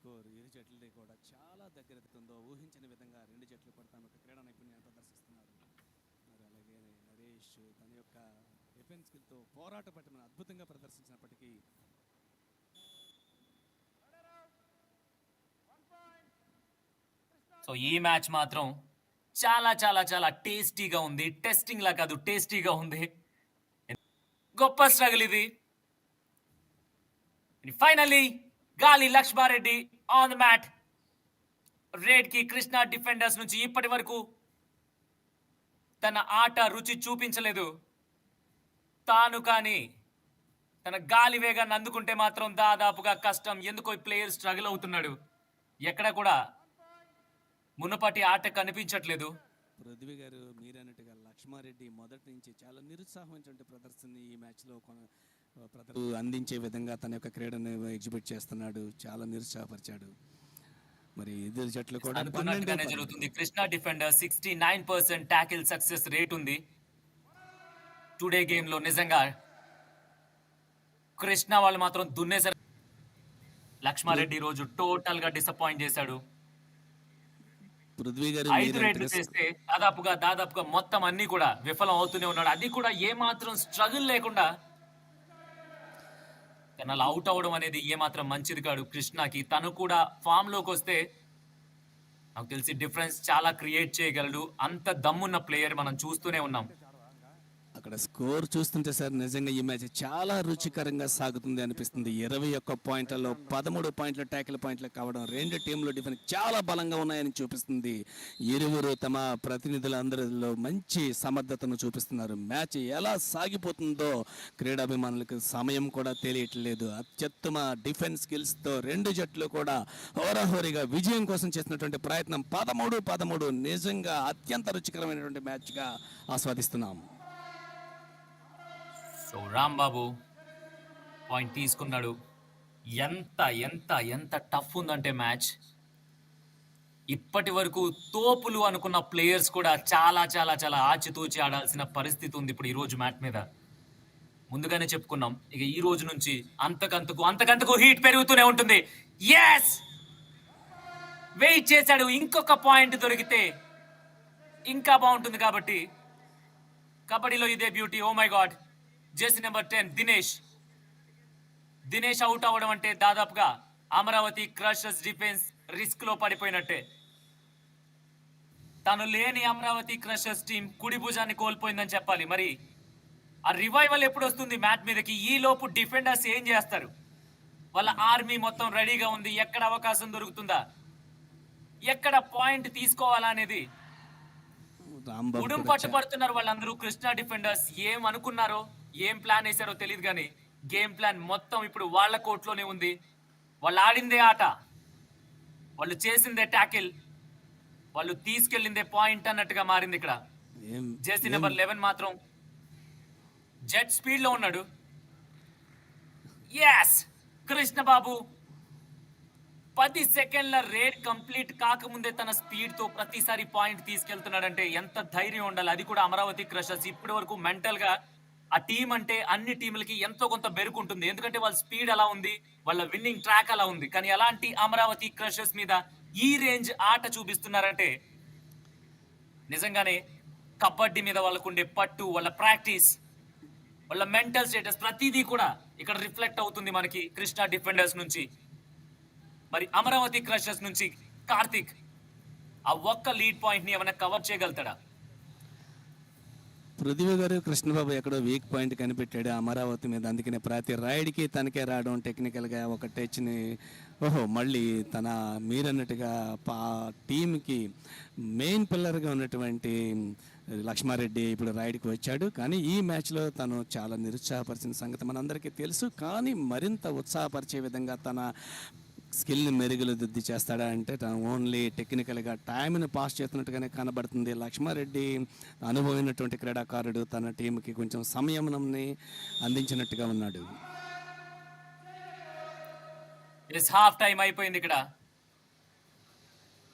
Score ఇరు జట్లది కూడా చాలా దగ్గరతుందో ఊహించని విధంగా రెండు జట్లు కూడా తమ యొక్క క్రీడా నైపుణ్యాన్ని ప్రదర్శిస్తున్నారు. మరి అలాగే నరేష్ తన యొక్క డిఫెన్స్ స్కిల్తో పోరాట పట్టుమని అద్భుతంగా ప్రదర్శించినప్పటికీ సో ఈ మ్యాచ్ మాత్రం చాలా చాలా చాలా టేస్టీగా ఉంది. టెస్టింగ్ లా కాదు, టేస్టీగా ఉంది. గొప్ప స్ట్రగుల్ ఇది. Finally Gali Lakshmareddy on the mat. Raid కి కృష్ణ డిఫెండర్స్ నుంచి ఇప్పటి వరకు తన ఆట రుచి చూపించలేదు. తాను కానీ తన గాలి వేగాన్ని అందుకుంటే మాత్రం దాదాపుగా కష్టం. ఎందుకో ఈ ప్లేయర్ స్ట్రగుల్ అవుతున్నాడు. ఎక్కడ కూడా మునుపటి ఆట కనిపించట్లేదు. పృథ్వీ గారు మీరన్నట్టుగా లక్ష్మారెడ్డి మొదటి నుంచి చాలా నిరుత్సాహమైనటువంటి ప్రదర్శన ఈ మ్యాచ్లో అందించే విధంగా తన యొక్క క్రీడను ఎగ్జిబిట్ చేస్తున్నాడు. చాలా నిరుత్సాహపరిచాడు. మరి ఇద్దరు జట్లు కూడా అనుకున్నట్టుగానే జరుగుతుంది. Krishna defender 69% tackle success rate ఉంది టుడే గేమ్ లో. నిజంగా కృష్ణ వాళ్ళు మాత్రం దున్నేశారు. లక్ష్మారెడ్డి రోజు టోటల్ గా డిసప్పాయింట్ చేశాడు. పృథ్వీ గారు 5 రేట్లు చేస్తే దాదాపుగా మొత్తం అన్ని కూడా విఫలం అవుతూనే ఉన్నాడు. అది కూడా ఏ మాత్రం స్ట్రగుల్ లేకుండా. తనలా అవుట్ అవడం అనేది ఏ మాత్రం మంచిది కాదు కృష్ణకి. తను కూడా ఫామ్ లోకి వస్తే నాకు తెలిసి డిఫరెన్స్ చాలా క్రియేట్ చేయగలడు. అంత దమ్మున్న ప్లేయర్ మనం చూస్తూనే ఉన్నాం. అక్కడ స్కోర్ చూస్తుంటే సార్ నిజంగా ఈ మ్యాచ్ చాలా రుచికరంగా సాగుతుంది అనిపిస్తుంది. 21 పాయింట్లలో 13 పాయింట్ల ట్యాకిల్ పాయింట్లు కావడం రెండు టీంలు డిఫెన్స్ చాలా బలంగా ఉన్నాయని చూపిస్తుంది. ఇరువురు తమ ప్రతినిధులందరిలో మంచి సమర్థతను చూపిస్తున్నారు. మ్యాచ్ ఎలా సాగిపోతుందో క్రీడాభిమానులకు సమయం కూడా తెలియట్లేదు. అత్యుత్తమ డిఫెన్స్ స్కిల్స్తో రెండు జట్లు కూడా హోరాహోరీగా విజయం కోసం చేసినటువంటి ప్రయత్నం 13-13 నిజంగా అత్యంత రుచికరమైనటువంటి మ్యాచ్గా ఆస్వాదిస్తున్నాం. సో రాంబాబు పాయింట్ తీసుకున్నాడు. ఎంత ఎంత ఎంత టఫ్ ఉందంటే మ్యాచ్. ఇప్పటి వరకు తోపులు అనుకున్న ప్లేయర్స్ కూడా చాలా చాలా చాలా ఆచితూచి ఆడాల్సిన పరిస్థితి ఉంది ఇప్పుడు ఈ రోజు మ్యాచ్ మీద. ముందుగానే చెప్పుకున్నాం, ఇక ఈ రోజు నుంచి అంతకంతకు హీట్ పెరుగుతూనే ఉంటుంది. ఎస్, వెయిట్ చేశాడు. ఇంకొక పాయింట్ దొరికితే ఇంకా బాగుంటుంది కాబట్టి. కబడ్డీలో ఇదే beauty. Oh my god. Jersey number 10 Dinesh out అవ్వడం అంటే దాదాపుగా అమరావతి క్రషర్స్ డిఫెన్స్ రిస్క్ లో పడిపోయినట్టే. తను లేని అమరావతి క్రషర్స్ టీం కుడి భుజాన్ని కోల్పోయిందని చెప్పాలి. మరి ఆ రివైవల్ ఎప్పుడు వస్తుంది మ్యాచ్ మీదకి? ఈ లోపు డిఫెండర్స్ ఏం చేస్తారు? వాళ్ళ ఆర్మీ మొత్తం రెడీగా ఉంది. ఎక్కడ అవకాశం దొరుకుతుందా, ఎక్కడ పాయింట్ తీసుకోవాలా అనేది ఉడుం పట్టుపడుతున్నారు వాళ్ళందరూ. కృష్ణా డిఫెండర్స్ ఏం అనుకున్నారో, ఏం ప్లాన్ వేశారో తెలియదు కానీ గేమ్ ప్లాన్ మొత్తం ఇప్పుడు వాళ్ళ కోర్టులోనే ఉంది. వాళ్ళు ఆడిందే ఆట, వాళ్ళు చేసిందే ట్యాకిల్, వాళ్ళు తీసుకెళ్లిందే పాయింట్ అన్నట్టుగా మారింది ఇక్కడ. జెర్సీ నెంబర్ 11 మాత్రం జెట్ స్పీడ్ లో ఉన్నాడు. ఎస్, కృష్ణ బాబు 10 సెకండ్ల రేడ్ కంప్లీట్ కాకముందే తన స్పీడ్ తో ప్రతిసారి పాయింట్ తీసుకెళ్తున్నాడంటే ఎంత ధైర్యం ఉండాలి. అది కూడా అమరావతి క్రషర్స్. ఇప్పటి వరకు మెంటల్ గా ఆ టీం అంటే అన్ని టీంలకి ఎంతో కొంత బెరుకుంటుంది. ఎందుకంటే వాళ్ళ స్పీడ్ అలా ఉంది, వాళ్ళ విన్నింగ్ ట్రాక్ అలా ఉంది. కానీ అలాంటి అమరావతి క్రషర్స్ మీద ఈ రేంజ్ ఆట చూపిస్తున్నారంటే నిజంగానే కబడ్డీ మీద వాళ్ళకుండే పట్టు, వాళ్ళ ప్రాక్టీస్, వాళ్ళ మెంటల్ స్టేటస్ ప్రతిదీ కూడా ఇక్కడ రిఫ్లెక్ట్ అవుతుంది మనకి కృష్ణా డిఫెండర్స్ నుంచి. మరి అమరావతి క్రషర్స్ నుంచి కార్తిక్ ఆ ఒక్క లీడ్ పాయింట్ ని ఏమైనా కవర్ చేయగలుగుతాడా? పృథ్వీ గారు కృష్ణబాబు ఎక్కడో వీక్ పాయింట్ కనిపెట్టాడు అమరావతి మీద. అందుకనే ప్రతి రైడ్కి తనకే రావడం, టెక్నికల్గా ఒక టచ్ని మళ్ళీ తన మీరన్నట్టుగా టీంకి మెయిన్ పిల్లర్గా ఉన్నటువంటి లక్ష్మారెడ్డి ఇప్పుడు రైడ్కి వచ్చాడు. కానీ ఈ మ్యాచ్లో తను చాలా నిరుత్సాహపరిచిన సంగతి మనందరికీ తెలుసు. కానీ మరింత ఉత్సాహపరిచే విధంగా తన స్కిల్ని మెరుగుదిద్ది చేస్తాడా అంటే తను ఓన్లీ టెక్నికల్గా టైంని పాస్ చేస్తున్నట్టుగానే కనబడుతుంది. లక్ష్మారెడ్డి అనుభవమైనటువంటి క్రీడాకారుడు, తన టీంకి కొంచెం సమయంని అందించినట్టుగా ఉన్నాడు. హాఫ్ టైం అయిపోయింది ఇక్కడ.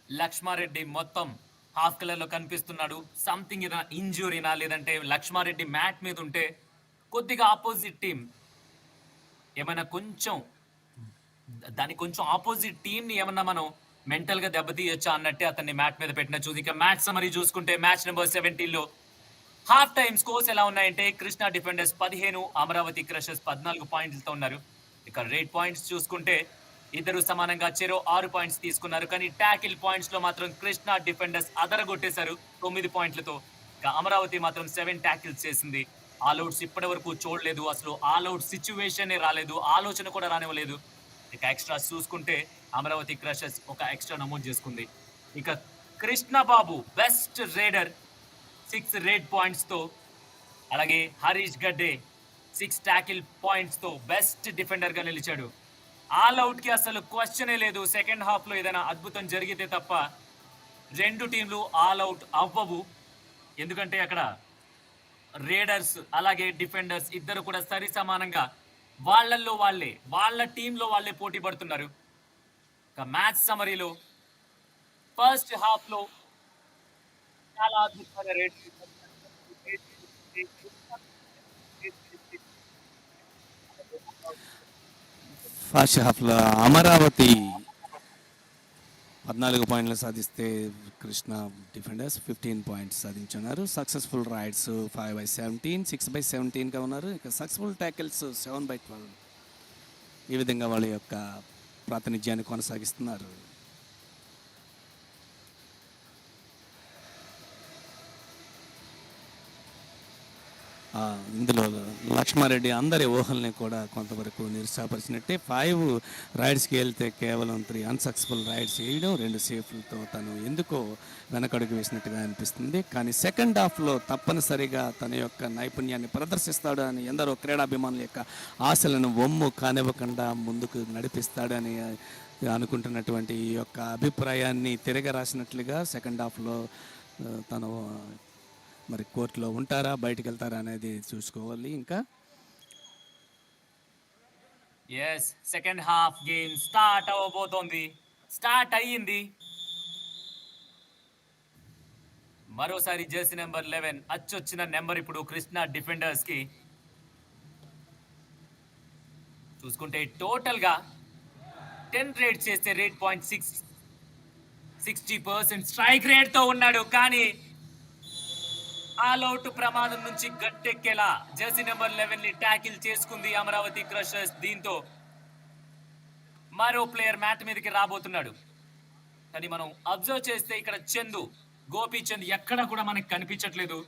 లక్ష్మారెడ్డి మొత్తం హాఫ్ కలర్ లో కనిపిస్తున్నాడు. సంథింగ్ ఇంజురీనా లేదంటే లక్ష్మారెడ్డి మ్యాట్ మీద ఉంటే కొద్దిగా ఆపోజిట్ టీం ఏమైనా కొంచెం దానికి కొంచెం ఆపోజిట్ టీమ్ ని ఏమన్నా మనం మెంటల్ గా దెబ్బతీయొచ్చా అన్నట్టే అతన్ని మ్యాట్ మీద పెట్టిన చూసి ఇక మ్యాచ్ సమరీ చూసుకుంటే మ్యాచ్ నెంబర్ 17 లో హాఫ్ టైమ్ స్కోర్స్ ఎలా ఉన్నాయంటే కృష్ణా డిఫెండర్స్ 15, అమరావతి క్రషర్స్ 14 పాయింట్లతో ఉన్నారు. ఇక రేట్ పాయింట్స్ చూసుకుంటే ఇద్దరు సమానంగా చెరో 6 పాయింట్స్ తీసుకున్నారు. కానీ టాకిల్ పాయింట్స్ లో మాత్రం కృష్ణా డిఫెండర్స్ అదరగొట్టేశారు 9 పాయింట్లతో. ఇక అమరావతి మాత్రం 7 టాకిల్స్ చేసింది. ఆల్ అవుట్స్ ఇప్పటి వరకు చూడలేదు. అసలు ఆల్ అవుట్ సిచ్యువేషన్ రాలేదు, ఆలోచన కూడా రానివ్వలేదు. ఇక ఎక్స్ట్రా చూసుకుంటే అమరావతి క్రషర్స్ ఒక ఎక్స్ట్రా నమోదు చేసుకుంది. ఇక కృష్ణబాబు బెస్ట్ రేడర్ 6 రేడ్ పాయింట్స్ తో, అలాగే హరీష్ గడ్డే 6 టాకిల్ పాయింట్స్ తో బెస్ట్ డిఫెండర్ గా నిలిచాడు. ఆల్ అవుట్ కి అసలు క్వశ్చనే లేదు. సెకండ్ హాఫ్ లో ఏదైనా అద్భుతం జరిగితే తప్ప రెండు టీంలు ఆల్ అవుట్ అవ్వవు. ఎందుకంటే అక్కడ రేడర్స్ అలాగే డిఫెండర్స్ ఇద్దరు కూడా సరి సమానంగా వాళ్ళల్లో వాళ్ళే, వాళ్ళ టీంలో వాళ్ళే పోటీ పడుతున్నారు. ఇక మ్యాచ్ సమరీలో ఫస్ట్ హాఫ్ లో చాలా అద్భుతమైన రేట్ ఫస్ట్ హాఫ్లో అమరావతి 14 పాయింట్లు సాధిస్తే కృష్ణ డిఫెండర్స్ 15 పాయింట్స్ సాధించున్నారు. సక్సెస్ఫుల్ రైడ్స్ 5/17, 6/17గా ఉన్నారు. ఇక సక్సెస్ఫుల్ ట్యాకిల్స్ 7/12. ఈ విధంగా వాళ్ళ యొక్క ప్రాతినిధ్యాన్ని కొనసాగిస్తున్నారు. ఇందులో లక్ష్మారెడ్డి అందరి ఊహల్ని కూడా కొంతవరకు నిరుత్సాహపరిచినట్టే. 5 రైడ్స్కి వెళ్తే కేవలం 3 అన్సక్సెస్ఫుల్ రైడ్స్ వేయడం, 2 సేఫ్లతో తను ఎందుకో వెనకడుగు వేసినట్టుగా అనిపిస్తుంది. కానీ సెకండ్ హాఫ్లో తప్పనిసరిగా తన యొక్క నైపుణ్యాన్ని ప్రదర్శిస్తాడు అని ఎందరో క్రీడాభిమానుల యొక్క ఆశలను వమ్ము కానివ్వకుండా ముందుకు నడిపిస్తాడని అనుకుంటున్నటువంటి ఈ యొక్క అభిప్రాయాన్ని తిరగరాసినట్లుగా సెకండ్ హాఫ్లో తను మరి కోర్టులో ఉంటారా, బయటకు వెళ్తారా అనేది చూసుకోవాలి. ఇంకా yes, second half game start అవ్వబోతోంది. స్టార్ట్ అయ్యింది. మరోసారి జెర్సీ నెంబర్ 11 అచ్చొచ్చిన నెంబర్ ఇప్పుడు కృష్ణా డిఫెండర్స్ కి. చూసుకుంటే టోటల్ గా 10 రేట్ చేస్తే రేట్ పాయింట్ 60% స్ట్రైక్ రేట్ తో ఉన్నాడు. కానీ ఆల్ అవుట్ ప్రమాదం నుంచి గట్టెక్కేలా జెర్సీ నెంబర్ 11 ని ట్యాకిల్ చేసుకుంది అమరావతి క్రషర్స్. దీంతో మరో ప్లేయర్ మ్యాట్ మీదకి రాబోతున్నాడు. కానీ మనం అబ్జర్వ్ చేస్తే ఇక్కడ గోపీచంద్ ఎక్కడ కూడా మనకి కనిపించట్లేదు.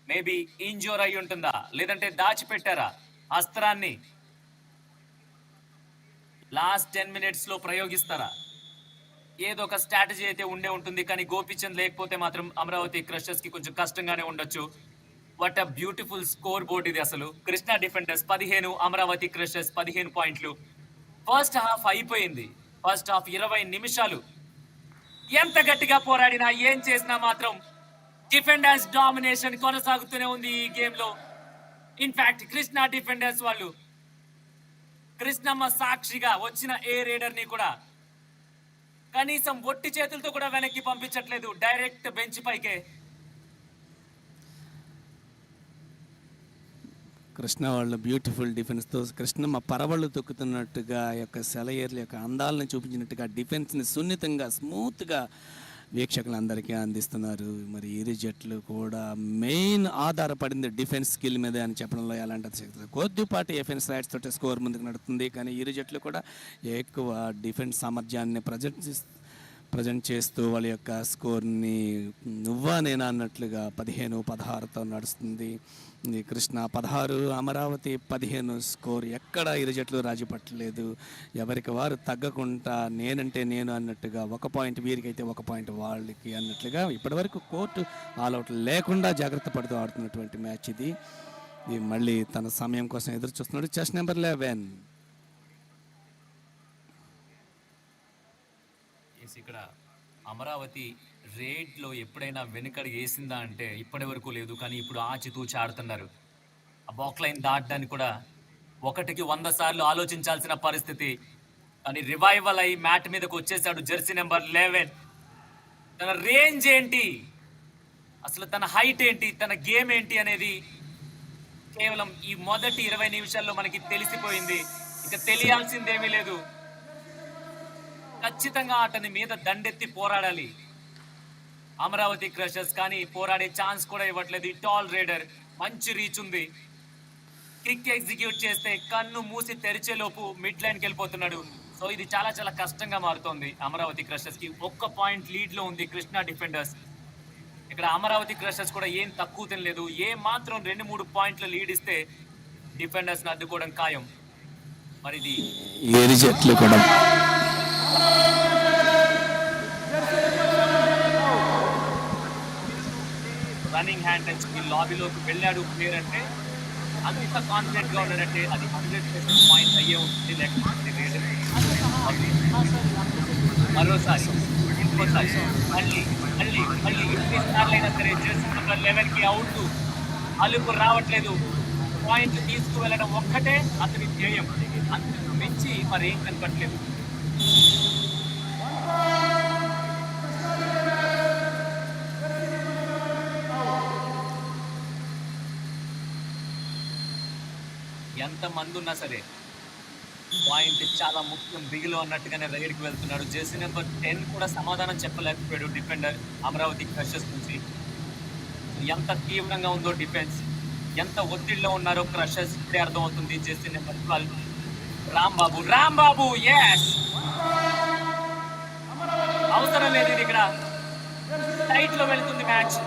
మేబీ ఇంజూర్ అయి ఉంటుందా, లేదంటే దాచిపెట్టారా అస్త్రాన్ని, లాస్ట్ 10 minutes లో ప్రయోగిస్తారా, ఏదో ఒక స్ట్రాటజీ అయితే ఉండే ఉంటుంది. కానీ గోపీచంద్ లేకపోతే మాత్రం అమరావతి క్రషర్స్ కి కొంచెం కష్టంగానే ఉండొచ్చు. What a beautiful score board ఇది అసలు. కృష్ణా డిఫెండర్స్ 15, అమరావతి క్రషర్స్ 15 పాయింట్లు. ఫస్ట్ హాఫ్ అయిపోయింది. ఫస్ట్ హాఫ్ 20 నిమిషాలు. ఎంత గట్టిగా పోరాడినా, ఏం చేసినా మాత్రం డిఫెండర్స్ డామినేషన్ కొనసాగుతూనే ఉంది ఈ గేమ్ లో. ఇన్ఫాక్ట్ కృష్ణా డిఫెండర్స్ వాళ్ళు కృష్ణమ్మ సాక్షిగా వచ్చిన ఏ రేడర్ ని కూడా కనీసం ఒట్టి చేతులతో కూడా వెనక్కి పంపించట్లేదు. డైరెక్ట్ బెంచ్ పైకే. కృష్ణ వాళ్ళు బ్యూటిఫుల్ డిఫెన్స్తో కృష్ణమ్మ పరవళ్ళు తొక్కుతున్నట్టుగా యొక్క సెలయేర్ల యొక్క అందాలను చూపించినట్టుగా డిఫెన్స్ని సున్నితంగా స్మూత్గా వీక్షకులందరికీ అందిస్తున్నారు. మరి ఇరు జట్లు కూడా మెయిన్ ఆధారపడింది డిఫెన్స్ స్కిల్ మీద అని చెప్పడంలో ఎలాంటి అతిశక్తి. కొద్దిపాటి ఎఫెన్స్ రైట్స్ తోటి స్కోర్ ముందుకు నడుతుంది. కానీ ఇరు జట్లు కూడా ఎక్కువ డిఫెన్స్ సామర్థ్యాన్ని ప్రజెంట్ చేస్తూ వాళ్ళ యొక్క స్కోర్ని నువ్వా నేనా అన్నట్లుగా 15-16తో నడుస్తుంది. కృష్ణ 16, అమరావతి 15 స్కోర్. ఎక్కడ ఇరు జట్లు రాజీ పట్టలేదు. ఎవరికి వారు తగ్గకుండా నేనంటే నేను అన్నట్టుగా 1 పాయింట్ వీరికైతే 1 పాయింట్ వాళ్ళకి అన్నట్లుగా ఇప్పటివరకు కోర్టు ఆల్అవుట్ లేకుండా జాగ్రత్త పడుతూ ఆడుతున్నటువంటి మ్యాచ్ ఇది. మళ్ళీ తన సమయం కోసం ఎదురు చూస్తున్నాడు చెస్ నెంబర్ 11. ఇక్కడ అమరావతి రేట్ లో ఎప్పుడైనా వెనుకడి వేసిందా అంటే ఇప్పటి వరకు లేదు. కానీ ఇప్పుడు ఆచితూచి ఆడుతున్నారు. ఆ బాక్ లైన్ దాటడానికి కూడా 1కి 100 సార్లు ఆలోచించాల్సిన పరిస్థితి. కానీ రివైవల్ అయి మ్యాట్ మీదకి వచ్చేసాడు జెర్సీ నెంబర్ 11. తన రేంజ్ ఏంటి, అసలు తన హైట్ ఏంటి, తన గేమ్ ఏంటి అనేది కేవలం ఈ మొదటి 20 నిమిషాల్లో మనకి తెలిసిపోయింది. ఇక తెలియాల్సిందేమీ లేదు. ఖచ్చితంగా అతని మీద దండెత్తి పోరాడాలి అమరావతి క్రషర్స్, కానీ పోరాడే ఛాన్స్ కూడా ఇవ్వట్లేదు. ఈ టాల్ రైడర్ మంచి రీచ్ ఉంది, కిక్ ఎగ్జిక్యూట్ చేస్తే కన్ను మూసి తెరిచే లోపు మిడ్ లైన్కి వెళ్ళిపోతున్నాడు. సో ఇది చాలా చాలా కష్టంగా మారుతోంది అమరావతి క్రషర్స్ కి. ఒక్క పాయింట్ లీడ్ లో ఉంది కృష్ణా డిఫెండర్స్. ఇక్కడ అమరావతి క్రషర్స్ కూడా ఏం తక్కువ తినలేదు. ఏ మాత్రం 2-3 పాయింట్ల లీడ్ ఇస్తే డిఫెండర్స్ ని అడ్డుకోవడం ఖాయం. మరి ఇది ఏరి జట్లు కూడా రన్నింగ్ హ్యాండ్ టచ్ కి లాబీలోకి వెళ్ళాడు ప్లేయర్ అంటే అంత కాన్ఫిడెంట్ గా ఉన్నాడంటే అది 100% పాయింట్ అయ్యే ఉంటుంది. లేకపోతే లేదు. మరోసారి ఇంకోసారి మళ్ళీ మళ్ళీ మళ్ళీ ఎన్ని సార్లైనా సరే జెర్సీ నెంబర్ 11 కి అవుట్ అలుపు రావట్లేదు. పాయింట్ తీసుకువెళ్ళడం ఒక్కటే అతని ధ్యేయం, అంతకు మించి మరేం కనపట్లేదు. ఎంత మంది ఉన్నా సరే పాయింట్ చాలా ముఖ్యం బిగిలో అన్నట్టుగానే రైడ్కి వెళ్తున్నాడు. జెర్సీ నెంబర్ 10 కూడా సమాధానం చెప్పలేకపోయాడు డిఫెండర్ అమరావతి క్రషర్స్ నుంచి. ఎంత తీవ్రంగా ఉందో డిఫెన్స్, ఎంత ఒత్తిడిలో ఉన్నారో క్రషర్స్ ఇప్పుడే అర్థమవుతుంది. జెర్సీ నెంబర్ 12 రాంబాబు ఎస్, అవసరం లేదు ఇది, ఇక్కడ టైట్ లో వెళ్తుంది మ్యాచ్.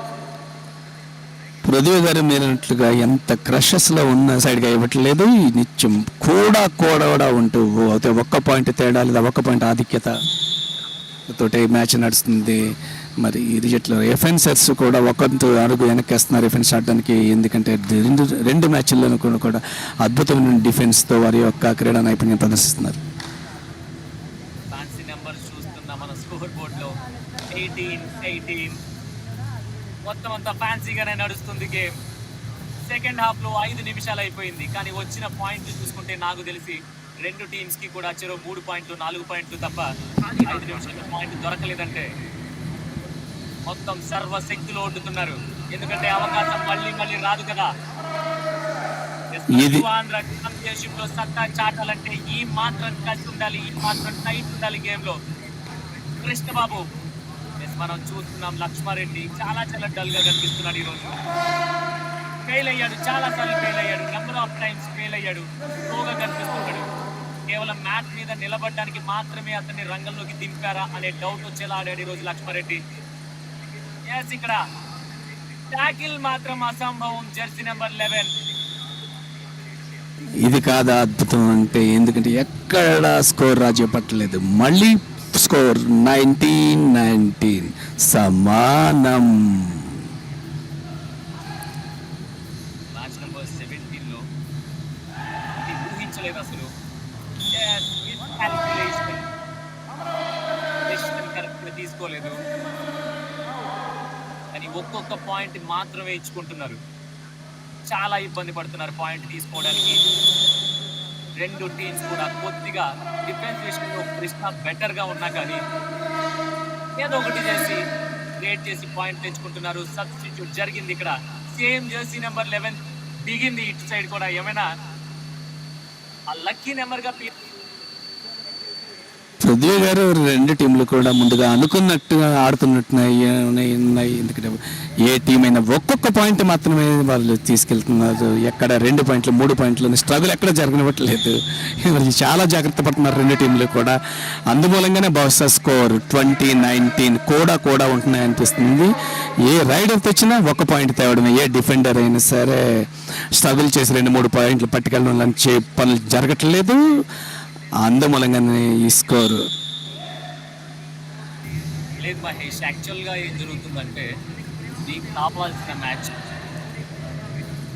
పృథ్వీ గారు మీరన్నట్లుగా ఎంత క్రషెస్లో ఉన్న సైడ్గా ఇవ్వట్లేదు. ఈ నిత్యం కూడా ఉంటూ అయితే ఒక్క పాయింట్ తేడా లేదా ఒక్క పాయింట్ ఆధిక్యత తోటి మ్యాచ్ నడుస్తుంది. మరి ఈ జట్లో ఎఫెన్సర్స్ కూడా ఒకంత అడుగు వెనక్కేస్తున్నారు డిఫెన్స్ ఆడడానికి. ఎందుకంటే రెండు మ్యాచ్ల్లోనూ కూడా అద్భుతమైన డిఫెన్స్తో వారి యొక్క క్రీడా నైపుణ్యం ప్రదర్శిస్తున్నారు. ఫ్యాన్సీ నెంబర్స్ చూస్తున్నా మన స్కోర్ బోర్డులో 18 మొత్తం అంతా ఫ్యాన్సీగానే నడుస్తుంది గేమ్. సెకండ్ హాఫ్ లో 5 నిమిషాలు అయిపోయింది, కానీ వచ్చిన పాయింట్లు చూసుకుంటే నాకు తెలిసి రెండు టీమ్స్ కి కూడా చెరో 3 పాయింట్లు 4 పాయింట్లు తప్ప 5 నిమిషాల పాయింట్ దొరకలేదంటే మొత్తం సర్వశక్తులు ఓడుతున్నారు. ఎందుకంటే అవకాశం మళ్ళీ రాదు కదా. దేశంలో సత్తా చాటాలంటే ఈ మాత్రం కసి ఉండాలి, ఈ మాత్రం టైట్ ఉండాలి గేమ్ లో. కృష్ణబాబు మనం చూస్తున్నాం, లక్ష్మారెడ్డి చాలా డల్ గా కనిపిస్తున్నాడు ఈ రోజు. ఫెయిల్ అయ్యాడు, చాలా సార్లు ఫెయిల్ అయ్యాడు, నెంబర్ ఆఫ్ టైమ్స్ ఫెయిల్ అయ్యాడు, స్లోగా కనిపిస్తున్నాడు. కేవలం మ్యాచ్ మీద నిలబడడానికి మాత్రమే అతన్ని రంగంలోకి దింపారా అనే డౌట్ వచ్చేలా ఆడాడు ఈ రోజు లక్ష్మారెడ్డి. ఇక్కడ ట్యాకిల్ మాత్రం అసంభవం. జెర్సీ నెంబర్ 11 ఇది కాదా అద్భుతం అంటే, ఎందుకంటే ఎక్కడ స్కోర్ రాజీ పట్టలేదు. మళ్ళీ స్కోర్ 19 సమానం. మ్యాచ్ నెంబర్ 17 లో ఇది ఊహించలేదు అసలు. కరెక్ట్గా తీసుకోలేదు, కానీ ఒక్కొక్క పాయింట్ మాత్రమే ఇచ్చుకుంటున్నారు. చాలా ఇబ్బంది పడుతున్నారు పాయింట్ తీసుకోవడానికి. రెండు టీమ్స్ కూడా కొద్దిగా డిఫెన్స్ విషయంలో కృష్ణ బెటర్ గా ఉన్నా కానీ ఏదో ఒకటి చేసి క్రియేట్ చేసి పాయింట్ తెచ్చుకుంటున్నారు. సబ్స్టిట్యూట్ జరిగింది ఇక్కడ. సేమ్ జెర్సీ నెంబర్ 11 దిగింది ఇటు సైడ్ కూడా. ఏమైనా ఆ లక్కీ నెంబర్ గా పృథ్వీ గారు రెండు టీంలు కూడా ముందుగా అనుకున్నట్టుగా ఆడుతున్నట్టున్నాయి. ఎందుకంటే ఏ టీం అయినా ఒక్కొక్క పాయింట్ మాత్రమే వాళ్ళు తీసుకెళ్తున్నారు. ఎక్కడ 2 పాయింట్లు 3 పాయింట్లు స్ట్రగుల్ ఎక్కడ జరగనివ్వట్లేదు. చాలా జాగ్రత్త పడుతున్నారు రెండు టీంలు కూడా. అందుమూలంగానే బహుశా స్కోర్ 20-19 కూడా ఉంటున్నాయి అనిపిస్తుంది. ఏ రైడర్ తెచ్చినా ఒక పాయింట్ తేవడమే. ఏ డిఫెండర్ అయినా సరే స్ట్రగుల్ చేసి 2-3 పాయింట్లు పట్టుకెళ్ళడం పనులు జరగట్లేదు. అందుమూలంగానే ఈ స్కోరు లేదు మహేష్. యాక్చువల్గా ఏం జరుగుతుందంటే నీకు కావాల్సిన మ్యాచ్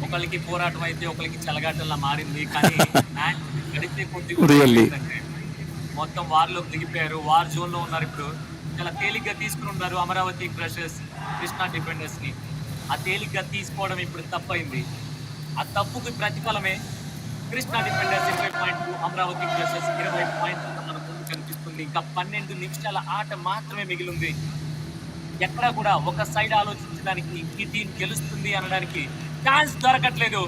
ఒకరికి పోరాటం అయితే ఒకరికి చెలగాటంలా మారింది. కానీ మ్యాచ్ గడిపే కొద్ది మొత్తం వార్లోకి దిగిపోయారు. వార్ జోన్ లో ఉన్నారు. ఇప్పుడు చాలా తేలిగ్గా తీసుకుని ఉన్నారు అమరావతి క్రషర్స్ కృష్ణా డిఫెండర్స్ ని. ఆ తేలిగ్గా తీసుకోవడం ఇప్పుడు తప్పైంది. ఆ తప్పుకి ప్రతిఫలమే కృష్ణా డిఫెండర్స్ 20 పాయింట్లు, అమరావతి క్రషర్స్ 20 పాయింట్లు మనకు కనిపిస్తుంది. ఇంకా 12 నిమిషాల ఆట మాత్రమే మిగిలింది. ఎక్కడా కూడా ఒక సైడ్ ఆలోచించడానికి ఈ టీం గెలుస్తుంది అనడానికి ఛాన్స్ దొరకట్లేదు.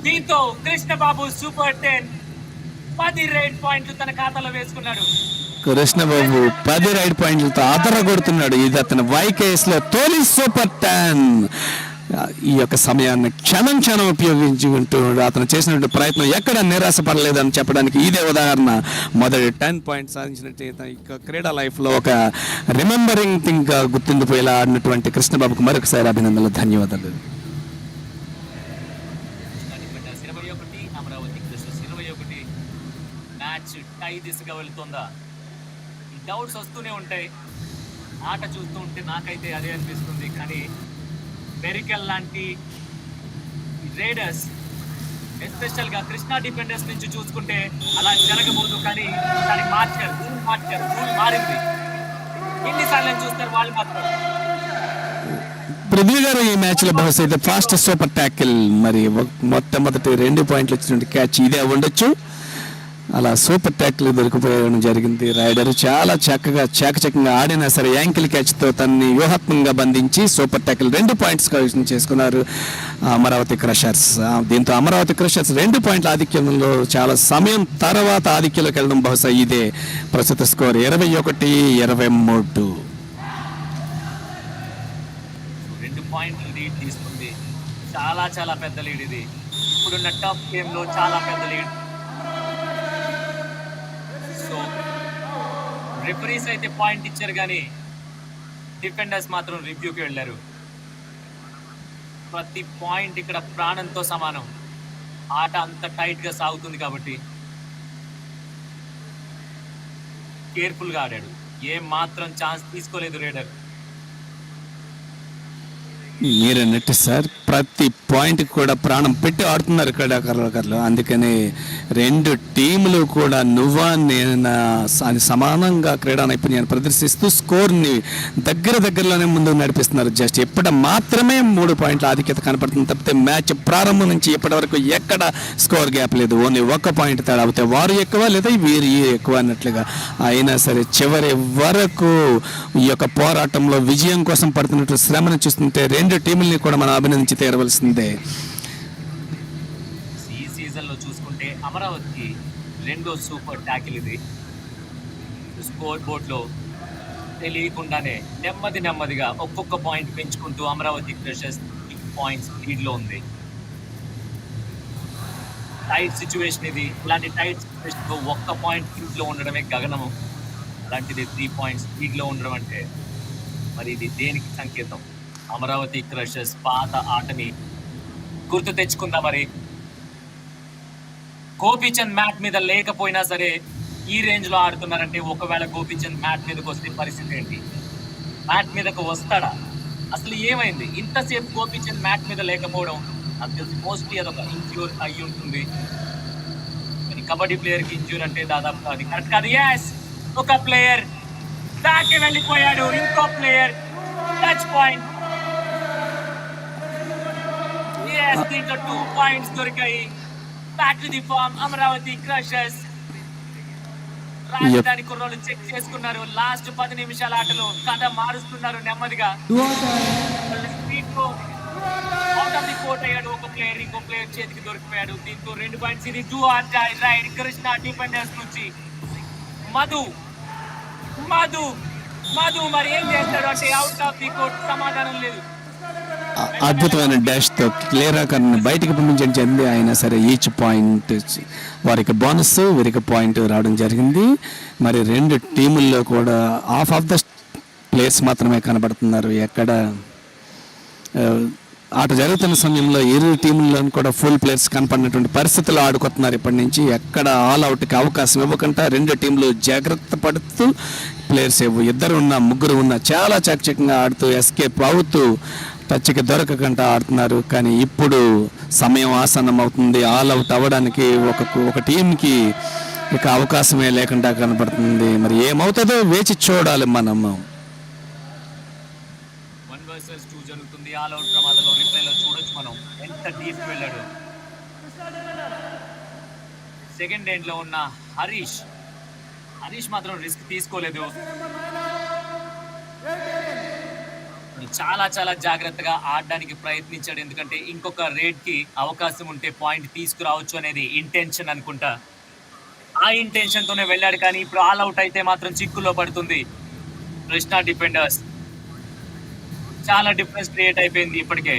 దీంతో కృష్ణబాబు సూపర్ 10 10 రైడ్ పాయింట్లు తన ఖాతాలో వేసుకున్నాడు. కృష్ణబాబు 10 రైడ్ పాయింట్లతో ఆదర కొడుతున్నాడు. ఇది అతని వైకేఎస్ లో తొలి సూపర్ 10. ఈ యొక్క సమయాన్ని క్షణం క్షణం ఉపయోగించుకుంటూ అతను చేసినటువంటి ప్రయత్నం ఎక్కడ నిరాశపడలేదని చెప్పడానికి ఇదే ఉదాహరణ. మొదటి 10 పాయింట్స్ సాధించినట్టు ఇక క్రీడా లైఫ్లో ఒక రిమెంబరింగ్ థింగ్ గుర్తుండిపోయేలా ఆడినటువంటి కృష్ణబాబుకు మరొకసారి అభినందనలు, ధన్యవాదాలు. 21, అమరావతి క్రషర్స్ 21. మ్యాచ్ టై దిశగా వెళ్తుందా? ఈ డౌట్స్ వస్తూనే ఉంటాయి. ఆట చూస్తూ ఉంటే నాకైతే అదే అనిపిస్తుంది. కానీ మెరికల్ లాంటి రైడర్స్, ఎస్పెషల్ గా కృష్ణా డిఫెండర్స్ నుంచి చూసుకుంటే అలా జరగబోదు. కానీ దాన్ని మార్చారు. రూల్ మారింది. ఎన్నిసార్లు చూస్తారు వాళ్ళు మాత్రం. పృథ్వీ గారు ఈ మ్యాచ్ లో బహుశా అయితే ఫాస్ట్ సూపర్ ట్యాకిల్, మరి మొట్టమొదటి 2 పాయింట్లు వచ్చినటువంటి క్యాచ్ ఇదే ఉండొచ్చు. అలా సూపర్ ట్యాకిల్ దొరికిపోయడం జరిగింది. రైడర్ చాలా చక్కగా చాకచక్యంగా ఆడినా సరే యాంకిల్ క్యాచ్తో తనని వ్యూహాత్మకంగా బంధించి సూపర్ ట్యాకిల్ 2 పాయింట్స్ కలెక్షన్ చేసుకున్నారు అమరావతి క్రషర్స్. దీంతో అమరావతి క్రషర్స్ 2 పాయింట్ల ఆధిక్యంలో చాలా సమయం తర్వాత ఆధిక్యంలోకి వెళ్ళడం బహుశా ఇదే. ప్రస్తుత స్కోర్ 21-23. 2 పాయింట్లు లీడ్ తీసుకుంది. చాలా పెద్ద లీడ్ ఇది. ఇప్పుడున్న టఫ్ గేమ్ లో చాలా పెద్ద లీడ్. సో రిఫరీస్ అయితే పాయింట్ ఇచ్చారు, కానీ డిఫెండర్స్ మాత్రం రివ్యూకి వెళ్ళారు. ప్రతి పాయింట్ ఇక్కడ ప్రాణంతో సమానం. ఆట అంత టైట్ గా సాగుతుంది కాబట్టి కేర్ఫుల్ గా ఆడాడు. ఏం మాత్రం ఛాన్స్ తీసుకోలేదు రైడర్. మీరన్నట్టు సార్ ప్రతి పాయింట్ కూడా ప్రాణం పెట్టి ఆడుతున్నారు క్రీడాకారులు. అందుకని 2 టీములు కూడా నువ్వా నేనా అని సమానంగా క్రీడా నైపుణ్యాన్ని ప్రదర్శిస్తూ స్కోర్ని దగ్గరలోనే ముందుకు నడిపిస్తున్నారు. జస్ట్ ఎప్పటి మాత్రమే 3 పాయింట్ల ఆధిక్యత కనపడుతుంది తప్పితే మ్యాచ్ ప్రారంభం నుంచి ఇప్పటి వరకు ఎక్కడ స్కోర్ గ్యాప్ లేదు. ఓన్లీ 1 పాయింట్ తేడా అవుతాయి. వారు ఎక్కువ లేదా వీరు ఎక్కువ అన్నట్లుగా. అయినా సరే చివరి వరకు ఈ యొక్క పోరాటంలో విజయం కోసం పడుతున్నట్టు శ్రమను చూస్తుంటే 2 టీముల్ని కూడా మనం అభినందించి తీరవలసిందే. ఈ సీజన్ లో చూసుకుంటే అమరావతికి 2వ సూపర్ ట్యాకిల్ ఇది. స్కోర్ బోర్డ్ లో తెలియకుండానే నెమ్మదిగా ఒక్కొక్క పాయింట్ పెంచుకుంటూ అమరావతి క్రషర్స్ 6 పాయింట్స్ లీడ్ లో ఉంది. టైట్ సిచ్యువేషన్ ఇది. ఇలాంటి టైట్ సిచ్యువేషన్ లో 1 పాయింట్ లీడ్ లో ఉండడమే గగనము. అలాంటిది 3 పాయింట్స్ లీడ్ లో ఉండడం అంటే మరి ఇది దేనికి సంకేతం? అమరావతి క్రషర్స్ పాత ఆటని గుర్తు తెచ్చుకుందా. మరి గోపీచంద్ మ్యాట్ మీద లేకపోయినా సరే ఈ రేంజ్ లో ఆడుతున్నారంటే ఒకవేళ గోపీచంద్ మ్యాట్ మీదకి వస్తే పరిస్థితి ఏంటి? మ్యాట్ మీదకు వస్తాడా? అసలు ఏమైంది? ఇంతసేపు గోపీచంద్ మ్యాట్ మీద లేకపోవడం నాకు తెలిసి మోస్ట్లీ అదొక ఇంజ్యూర్ అయ్యి ఉంటుంది. కానీ కబడ్డీ ప్లేయర్ కి ఇంజ్యూర్ అంటే దాదాపు అది కరెక్ట్ కాదు. yes, ఒక ప్లేయర్ దాటి వెళ్ళిపోయాడు. ఇంకో ప్లేయర్ టచ్ పాయింట్. దీంట్లో 2 పాయింట్స్ దొరికాయి. Back to the form Amaravati crushers. రాజధాని కుర్రోళ్ళు చెక్ చేసుకున్నారు. లాస్ట్ 10 నిమిషాల ఆటలో కథ మారుస్తున్నారు నెమ్మదిగా. అవుట్ ఆఫ్ ది కోర్ట్ అయ్యాడు ఒక ప్లేయర్. ఇంకో ప్లేయర్ చేతికి దొరికిపోయాడు. దీంతో 2 పాయింట్స్. ఇది 2 or die raid Krishna defenders నుంచి. మధు మరి ఏం చేస్తాడు అంటే అవుట్ ఆఫ్ ది కోర్ట్ సమాధానం లేదు. అద్భుతమైన డాష్తో క్లియరాకర్ని బయటికి పంపించండి. అయినా సరే ఈచ్ పాయింట్ వారికి బోనస్, వీరికి పాయింట్ రావడం జరిగింది. మరి 2 టీముల్లో కూడా హాఫ్ ఆఫ్ ద ప్లేయర్స్ మాత్రమే కనబడుతున్నారు. ఎక్కడ ఆట జరుగుతున్న సమయంలో ఇరు టీముల్లో కూడా ఫుల్ ప్లేయర్స్ కనపడినటువంటి పరిస్థితులు ఆడుకుంటున్నారు. ఇప్పటి నుంచి ఎక్కడ ఆల్ అవుట్కి అవకాశం ఇవ్వకుండా 2 టీంలు జాగ్రత్త పడుతూ ప్లేయర్స్ 2 ఉన్నా 3 ఉన్నా చాలా చాకచక్యంగా ఆడుతూ ఎస్కేప్ అవుతూ టచ్కి దొరకకుండా ఆడుతున్నారు. కానీ ఇప్పుడు సమయం ఆసన్నం అవుతుంది. ఆల్ అవుట్ అవ్వడానికి ఒక టీంకి ఇక అవకాశమే లేకుండా కనపడుతుంది. మరి ఏమవుతుందో వేచి చూడాలి మనము. 1 వర్సెస్ 2 జరుగుతుంది. ఆల్ అవుట్ ప్రమాదంలో రిప్లేలో చూడొచ్చు మనం ఎంత డీప్ వెళ్ళాడు. సెకండ్ ఎండ్ లో ఉన్న హరీష్ మాత్రం రిస్క్ తీసుకోలేదు. చాలా జాగ్రత్తగా ఆడడానికి ప్రయత్నించాడు. ఎందుకంటే ఇంకొక రేడ్ కి అవకాశం ఉంటే పాయింట్ తీసుకురావచ్చు అనేది ఇంటెన్షన్ అనుకుంటా. ఆ ఇంటెన్షన్ తోనే వెళ్ళాడు, కానీ ఇప్పుడు ఆల్ అవుట్ అయితే మాత్రం చిక్కుల్లో పడుతుంది కృష్ణా డిఫెండర్స్. చాలా డిఫరెన్స్ క్రియేట్ అయిపోయింది ఇప్పటికే.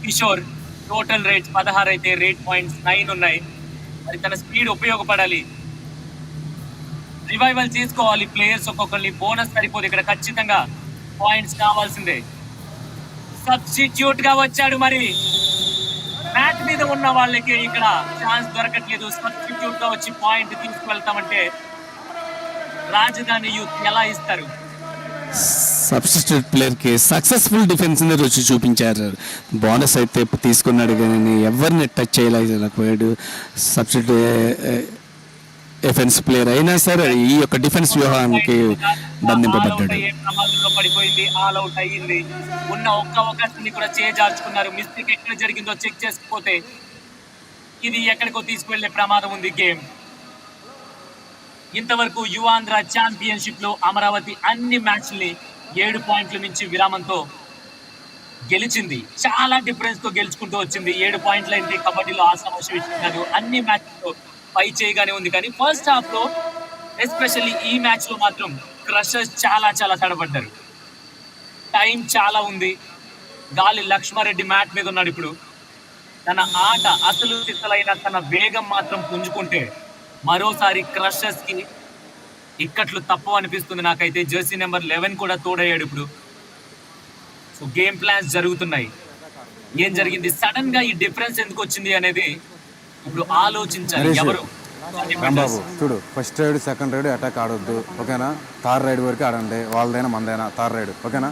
కిషోర్ టోటల్ రేట్స్ 16 అయితే రేట్ పాయింట్స్ 9 ఉన్నాయి. మరి తన స్పీడ్ ఉపయోగపడాలి. రివైవల్ చేసుకోవాలి ప్లేయర్స్ ఒక్కొక్కరిని. బోనస్ సరిపోదు ఇక్కడ, ఖచ్చితంగా పాయింట్స్ కావాల్సిందే. సబ్స్టిట్యూట్ గా వచ్చాడు, మరి మ్యాచ్ మీద ఉన్న వాళ్ళకి ఇక్కడ ఛాన్స్ దొరకట్లేదు. సబ్స్టిట్యూట్ గా వచ్చి పాయింట్ తీసుకువెళ్తామంటే రాజధాని యూత్ ఎలా ఇస్తారు? సబ్స్టిట్యూట్ ప్లేయర్కి సక్సెస్ఫుల్ డిఫెన్స్ రుచి చూపించారు. బోనస్ అయితే తీసుకున్నాడు కానీ ఎవరిని టచ్ చేయలేకపోయాడు. సబ్స్టిట్యూట్ డిఫెన్స్ ప్లేయర్ అయినా సరే ఈ యొక్క డిఫెన్స్ వ్యూహానికి బంధింపబడ్డాడు. ప్రమాదంలో పడిపోయింది, ఆల్ అవుట్ అయ్యింది. ఉన్న ఒక్క అవకాశాన్ని కూడా చేజార్చుకున్నారు. మిస్టేక్ ఎక్కడ జరిగిందో చెక్ చేసుకోతే ఇది ఎక్కడికో తీసుకువెళ్లే ప్రమాదం ఉంది గేమ్. ఇంతవరకు యువాంధ్ర ఛాంపియన్షిప్ లో అమరావతి అన్ని మ్యాచ్ల్ని 7 పాయింట్ల నుంచి విరామంతో గెలిచింది. చాలా డిఫరెన్స్ తో గెలుచుకుంటూ వచ్చింది. 7 పాయింట్లు అయితే కబడ్డీలో ఆ సమస్య విషయం కాదు. అన్ని మ్యాచ్ల్లో పై చేయగానే ఉంది. కానీ ఫస్ట్ హాఫ్ లో ఎస్పెషల్లీ ఈ మ్యాచ్ లో మాత్రం క్రషర్స్ చాలా చాలా తడబడ్డారు. టైం చాలా ఉంది. గాలి లక్ష్మారెడ్డి మ్యాట్ మీద ఉన్నాడు ఇప్పుడు. తన ఆట అసలు సిద్ధలైన తన వేగం మాత్రం పుంజుకుంటే మరోసారి క్రషర్స్ కి ఇక్కట్లు తప్పు అనిపిస్తుంది నాకైతే. జెర్సీ నెంబర్ 11 కూడా తోడయ్యాడు ఇప్పుడు. సో గేమ్ ప్లాన్స్ జరుగుతున్నాయి. ఏం జరిగింది, సడన్ గా ఈ డిఫరెన్స్ ఎందుకు వచ్చింది అనేది ఇప్పుడు ఆలోచించాలి ఎవరు. రాంబాబు చూడు, first raid second raid attack ఆడొద్దు, ఓకేనా? థర్డ్ రైడ్ వరకు ఆడండి, వాళ్ళదైనా మందైనా థర్డ్ రైడ్, ఓకేనా?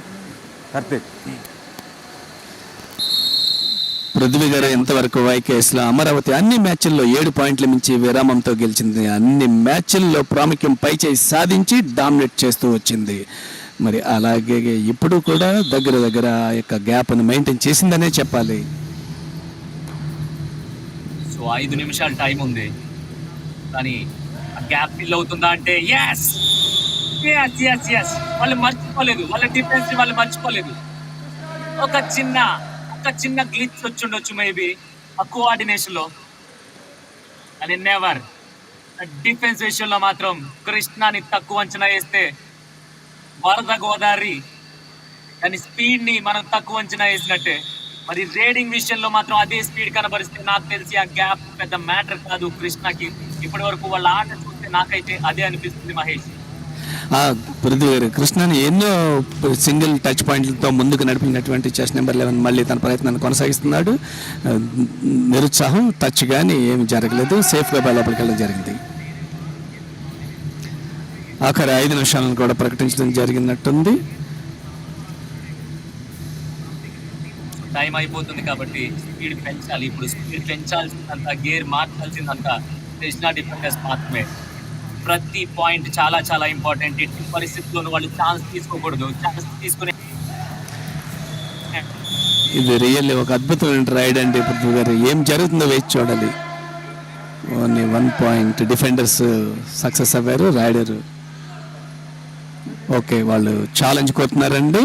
కార్తీక్ పృథ్వీ గారు ఎంతవరకు వైకేఎస్లో అమరావతి అన్ని మ్యాచ్ల్లో 7 పాయింట్ల మించి విరామంతో గెలిచింది. అన్ని మ్యాచ్ల్లో ప్రాముఖ్యం పైచేయి సాధించి డామినేట్ చేస్తూ వచ్చింది. మరి అలాగే ఇప్పుడు కూడా దగ్గర ఆ యొక్క గ్యాప్ను మెయింటైన్ చేసిందనే చెప్పాలి. సో 5 నిమిషాలు టైం ఉంది, కానీ ఆ గ్యాప్ ఫిల్ అవుతుందా అంటే ఎస్ ఎస్ ఎస్ ఎస్. వాళ్ళు మర్చిపోలేదు, వాళ్ళ డిఫెన్స్ వాళ్ళు మర్చిపోలేదు. ఒక చిన్న గ్లిచ్ వచ్చి ఉండొచ్చు మేబీ ఆ కోఆర్డినేషన్ లో, అని నెవర్. డిఫెన్స్ విషయంలో మాత్రం కృష్ణాని తక్కువ అంచనా వేస్తే వరద గోదావరి దాని స్పీడ్ ని మనం తక్కువ అంచనా వేసినట్టే. మరి రేడింగ్ విషయంలో మాత్రం అదే స్పీడ్ కనబరిస్తే నాకు తెలిసి ఆ గ్యాప్ పెద్ద మ్యాటర్ కాదు కృష్ణకి. ఇప్పటి వరకు వాళ్ళ ఆట చూస్తే నాకైతే అదే అనిపిస్తుంది మహేష్. పృథ్వీ గారు కృష్ణని ఎన్నో సింగిల్ టచ్ పాయింట్లతో ముందుకు నడిపినటువంటి చెస్ నెంబర్ 11 మళ్ళీ తన ప్రయత్నాన్ని కొనసాగిస్తున్నాడు. నిరుత్సాహం, టచ్ కానీ ఏమి జరగలేదు, సేఫ్గా లోపలికి వెళ్ళడం జరిగింది. ఆఖరి 5 నిమిషాలను కూడా ప్రకటించడం జరిగినట్టుంది. టైం అయిపోతుంది కాబట్టి స్పీడ్ పెంచాలి. ఇప్పుడు స్పీడ్ పెంచాల్సిందంతా, గేర్ మార్చాల్సిందంతా కృష్ణా డిఫెండర్స్ మాత్రమే. ప్రతి పాయింట్ చాలా చాలా ఇంపార్టెంట్. ఎట్టి పరిస్థితుల్లోనూ వాళ్ళు ఛాన్స్ తీసుకోకూడదు. ఛాన్స్ తీసుకునే ఇది రియల్లీ ఒక అద్భుతమైన రైడ్ అండి పృథ్వీ గారు. ఏం జరుగుతుందో వేచి చూడాలి. ఓన్లీ 1 పాయింట్ డిఫెండర్స్ సక్సెస్ అవ్వారు. రైడర్ ఓకే, వాళ్ళు ఛాలెంజ్ కోరుతున్నారండి,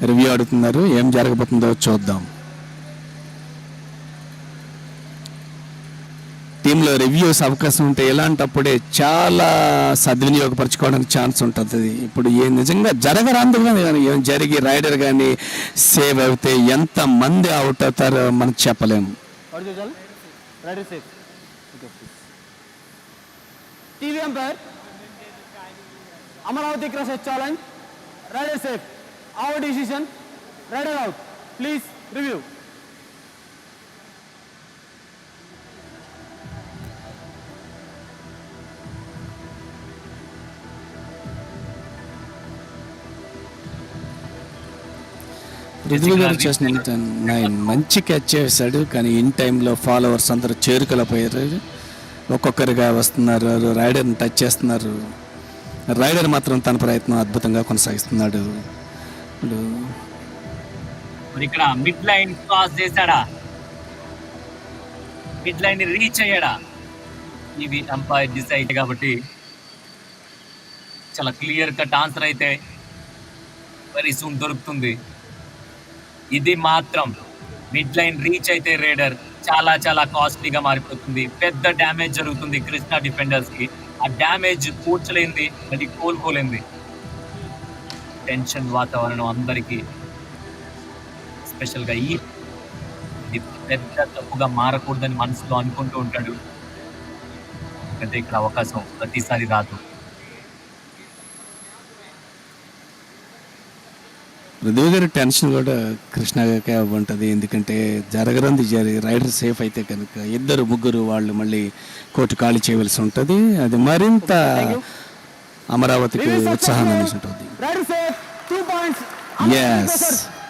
రివ్యూ అడుగుతున్నారు. ఏం జరగబోతుందో చూద్దాం. టీంలో రివ్యూస్ అవకాశం ఉంటే ఎలాంటప్పుడే చాలా సద్వినియోగపరచుకోవడానికి ఛాన్స్ ఉంటుంది. ఇప్పుడు ఏ నిజంగా జరగరాందుగా ఏం జరిగి రైడర్ కానీ సేవ్ అయితే ఎంతమంది అవుట్ అవుతారో మనకు చెప్పలేము. TV umpire Amaravati crusher challenge, raider safe, our decision, raider out. Please review. Prithvi garu చేసిన 9 మంచి క్యాచ్ చేశాడు, కానీ ఇన్ టైంలో ఫాలోవర్స్ అందరూ చేరుకలపోయారు. ఒక్కొక్కరిగా వస్తున్నారు, రైడర్ని టచ్ చేస్తున్నారు. రైడర్ మాత్రం తన ప్రయత్నం అద్భుతంగా కొనసాగిస్తున్నాడు. ఇక్కడ మిడ్ లైన్ క్రాస్ చేశాడా, మిడ్ లైన్ రీచ్ అయ్యాడా, ఇవి అంపైర్ డిసైడ్. కాబట్టి చాలా క్లియర్ కట్ ఆన్సర్ అయితే వెరీ సూన్ దొరుకుతుంది. ఇది మాత్రం మిడ్ లైన్ రీచ్ అయితే రైడర్ చాలా చాలా కాస్ట్లీగా మారిపోతుంది. పెద్ద డ్యామేజ్ జరుగుతుంది కృష్ణా డిఫెండర్స్ కి. ఆ డ్యామేజ్ పూడ్చలేంది, మళ్ళీ కోలుకోలేంది. టెన్షన్ వాతావరణం అందరికీ. స్పెషల్ గా ఇది పెద్ద తప్పుగా మారకూడదని మనసులో అనుకుంటూ ఉంటాడు. ఎందుకంటే ఇక్కడ అవకాశం ప్రతిసారి రాదు. పృథ్వీ గారి టెన్షన్ కూడా కృష్ణకే ఉంటుంది. ఎందుకంటే జరగరంది రైడర్ సేఫ్ అయితే కనుక ఇద్దరు ముగ్గురు వాళ్ళు మళ్ళీ కోర్టు ఖాళీ చేయవలసి ఉంటుంది. అది మరింత అమరావతికి ఉత్సాహాన్ని అందించుంటుంది. Rider safe, 2 points. Yes.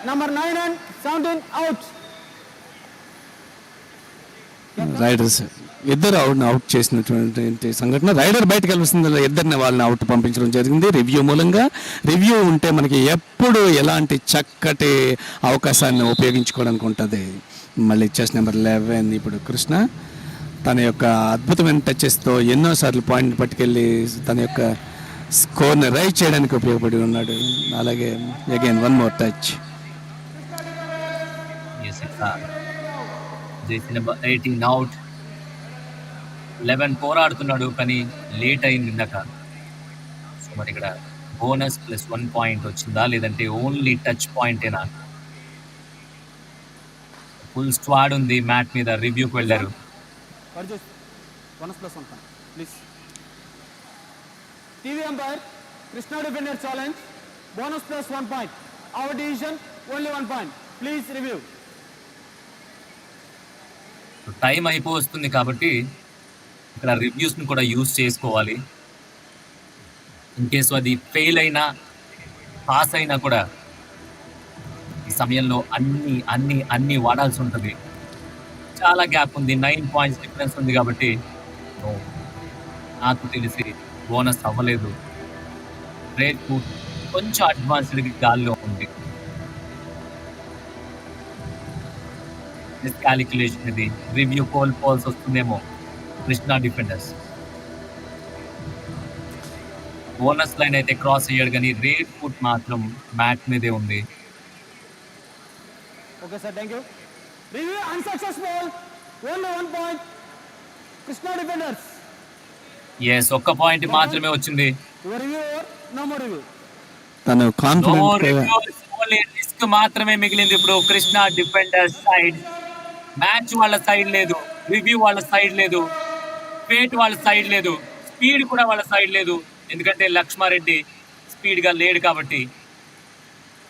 Number 9 and 17 out. Riders ఇద్దరు అవుట్ చేసినటువంటి సంఘటన. రైడర్ బయటకు వెళ్ళింది, ఇద్దరిని వాళ్ళని అవుట్ పంపించడం జరిగింది రివ్యూ మూలంగా. రివ్యూ ఉంటే మనకి ఎప్పుడు ఎలాంటి చక్కటి అవకాశాన్ని ఉపయోగించుకోవడానికి ఉంటుంది. మళ్ళీ చెస్ నెంబర్ 11 ఇప్పుడు కృష్ణ తన యొక్క అద్భుతమైన టచెస్తో ఎన్నోసార్లు పాయింట్ పట్టుకెళ్ళి తన యొక్క స్కోర్ని రైజ్ చేయడానికి ఉపయోగపడి ఉన్నాడు. అలాగే అగైన్ 1 more టచ్. జేసీ నెంబర్ 18 అవుట్. 11 పోరాడుతున్నాడు కానీ లేట్ అయింది ఇందాక. సో మరి ఇక్కడ బోనస్ ప్లస్ 1 పాయింట్ వచ్చిందా లేదంటే ఓన్లీ టచ్ పాయింటేనా? ఫుల్ స్క్వాడ్ ఉంది మ్యాట్ మీద. రివ్యూకి వెళ్ళారు. Purchase. Bonus plus 1 point, please. TV umpire, Krishna defender challenge. Bonus plus 1 point. Our decision, only 1 point. Please review. Time అయిపోతుంది కాబట్టి ఇక్కడ రివ్యూస్ ని కూడా యూజ్ చేసుకోవాలి. ఇన్ కేసు అది ఫెయిల్ అయినా పాస్ అయినా కూడా ఈ సమయంలో అన్ని అన్ని అన్ని వాడాల్సి ఉంటుంది. చాలా గ్యాప్ ఉంది, 9 పాయింట్స్ డిఫరెన్స్ ఉంది కాబట్టి నాకు తెలిసి బోనస్ అవ్వలేదు. రేట్ కొంచెం అడ్వాన్స్డ్ గాల్లో ఉంది. క్యాలిక్యులేషన్ ఇది రివ్యూ కోల్పోవాల్సి వస్తుందేమో కృష్ణా డిఫెండర్స్. బోనస్ లైన్ అయితే క్రాస్ అయ్యాడు కానీ రేట్ ఫుట్ మాత్రం మ్యాట్ మీదే ఉంది. Okay, sir, thank you. Review unsuccessful. Only 1 point. Krishna defenders. Yes, ఒక్క పాయింట్ మాత్రమే వచ్చింది. Your review over, no more review. తను no confident reviews, only risk మాత్రమే మిగిలింది ఇప్పుడు కృష్ణా డిఫెండర్స్ సైడ్. మ్యాచ్ వాళ్ళ సైడ్ లేదు, రివ్యూ వాళ్ళ సైడ్ లేదు, ఫేట్ వాళ్ళ సైడ్ లేదు, స్పీడ్ కూడా వాళ్ళ సైడ్ లేదు. ఎందుకంటే లక్ష్మారెడ్డి స్పీడ్ గా లేడు కాబట్టి.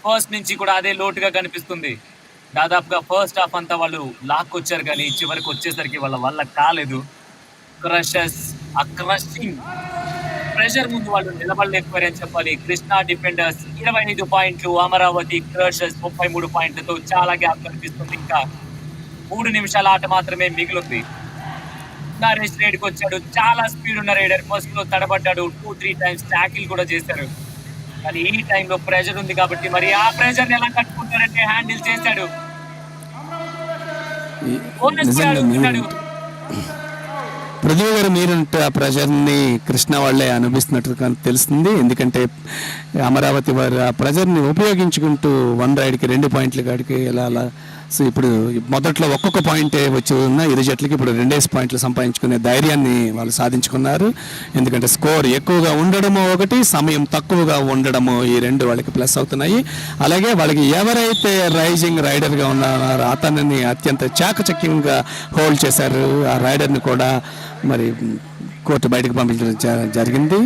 ఫస్ట్ నుంచి కూడా అదే లోటుగా కనిపిస్తుంది. దాదాపుగా ఫస్ట్ హాఫ్ అంతా వాళ్ళు లాక్కొచ్చారు కానీ చివరికి వచ్చేసరికి వాళ్ళ వల్ల కాలేదు. క్రషెస్, ఆ క్రషింగ్ ప్రెషర్ ముందు వాళ్ళు నిలబడలేకపోయారని చెప్పాలి. కృష్ణా డిఫెండర్స్ 25 పాయింట్లు, అమరావతి క్రషెస్ 33 పాయింట్లతో చాలా గ్యాప్ కనిపిస్తుంది. ఇంకా 3 నిమిషాల ఆట మాత్రమే మిగిలింది. నరేష్ రైడ్కి వచ్చాడు, చాలా స్పీడ్ ఉన్న రైడర్. ఫస్ట్ లో తడబడ్డాడు, 2-3 టైమ్స్ ట్యాకిల్ కూడా చేశారు. కానీ ఈ టైంలో ప్రెషర్ ఉంది కాబట్టి మరి ఆ ప్రెషర్ ఎలా కట్టుకుంటారంటే హ్యాండిల్ చేశాడు. బోనస్ కూడా అడుగుతున్నాడు. పృథ్వీ గారు మీరంటే ఆ ప్రెజర్ని కృష్ణ వాళ్ళే అనుభవిస్తున్నట్టు తెలుస్తుంది. ఎందుకంటే అమరావతి వారు ఆ ప్రెజర్ని ఉపయోగించుకుంటూ 1 రైడ్కి 2 పాయింట్ల కాడికి అలా సో ఇప్పుడు మొదట్లో ఒక్కొక్క పాయింటే వచ్చి ఉన్న ఇరు జట్లకి ఇప్పుడు 2 పాయింట్లు సంపాదించుకునే ధైర్యాన్ని వాళ్ళు సాధించుకున్నారు. ఎందుకంటే స్కోర్ ఎక్కువగా ఉండడము ఒకటి, సమయం తక్కువగా ఉండడము, ఈ 2 వాళ్ళకి ప్లస్ అవుతున్నాయి. అలాగే వాళ్ళకి ఎవరైతే రైజింగ్ రైడర్గా ఉన్నారో అతనిని అత్యంత చాకచక్యంగా హోల్డ్ చేశారు. ఆ రైడర్ని కూడా మరి కోర్టు బయటకు పంపించడం జరిగింది.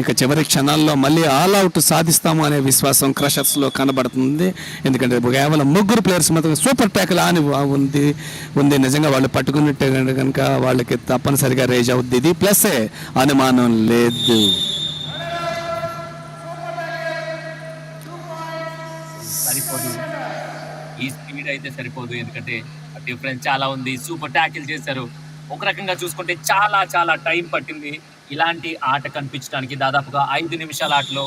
ఇక చివరి క్షణాల్లో మళ్ళీ ఆల్ అవుట్ సాధిస్తాము అనే విశ్వాసం క్రషర్స్లో కనబడుతుంది. ఎందుకంటే కేవలం 3 ప్లేయర్స్ మాత్రం సూపర్ ట్యాకిల్ అని ఉంది. నిజంగా వాళ్ళు పట్టుకున్నట్టే కనుక వాళ్ళకి తప్పనిసరిగా రేజ్ అవుద్ది. ఇది ప్లస్సే, అనుమానం లేదు. సరిపోదు, ఈ స్పీడ్ అయితే సరిపోదు. ఎందుకంటే డిఫరెన్స్ చాలా ఉంది. సూపర్ ట్యాకిల్ చేశారు. ఒక రకంగా చూసుకుంటే చాలా చాలా టైం పట్టింది ఇలాంటి ఆట కనిపించడానికి. దాదాపుగా 5 నిమిషాల ఆటలో